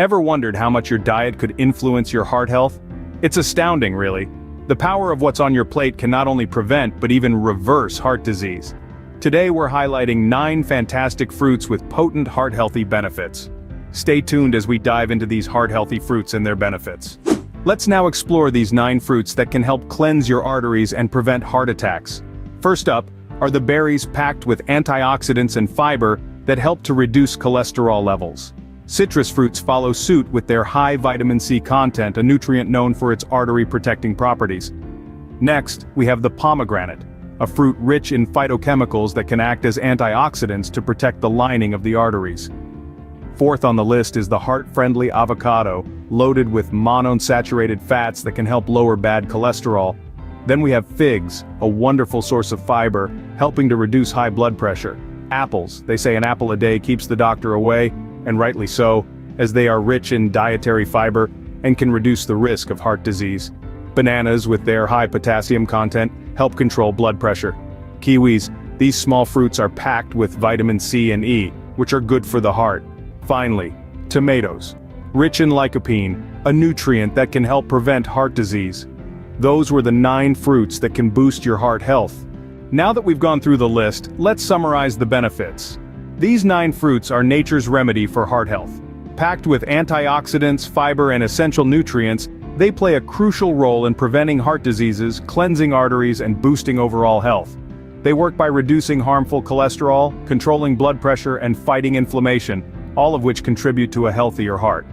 Ever wondered how much your diet could influence your heart health? It's astounding, really. The power of what's on your plate can not only prevent but even reverse heart disease. Today we're highlighting 9 fantastic fruits with potent heart-healthy benefits. Stay tuned as we dive into these heart-healthy fruits and their benefits. Let's now explore these 9 fruits that can help cleanse your arteries and prevent heart attacks. First up are the berries packed with antioxidants and fiber that help to reduce cholesterol levels. Citrus fruits follow suit with their high vitamin C content, a nutrient known for its artery-protecting properties. Next, we have the pomegranate, a fruit rich in phytochemicals that can act as antioxidants to protect the lining of the arteries. Fourth on the list is the heart-friendly avocado, loaded with monounsaturated fats that can help lower bad cholesterol. Then we have figs, a wonderful source of fiber, helping to reduce high blood pressure. Apples, they say an apple a day keeps the doctor away, and rightly so, as they are rich in dietary fiber and can reduce the risk of heart disease. Bananas, with their high potassium content, help control blood pressure. Kiwis, these small fruits are packed with vitamin C and E, which are good for the heart. Finally, tomatoes, rich in lycopene, a nutrient that can help prevent heart disease. Those were the 9 fruits that can boost your heart health. Now that we've gone through the list, let's summarize the benefits. These 9 fruits are nature's remedy for heart health. Packed with antioxidants, fiber, and essential nutrients, they play a crucial role in preventing heart diseases, cleansing arteries, and boosting overall health. They work by reducing harmful cholesterol, controlling blood pressure, and fighting inflammation, all of which contribute to a healthier heart.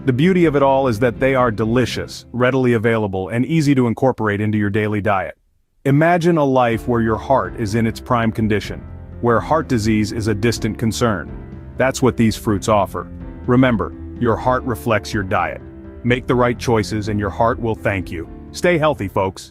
The beauty of it all is that they are delicious, readily available, and easy to incorporate into your daily diet. Imagine a life where your heart is in its prime condition, where heart disease is a distant concern. That's what these fruits offer. Remember, your heart reflects your diet. Make the right choices and your heart will thank you. Stay healthy, folks.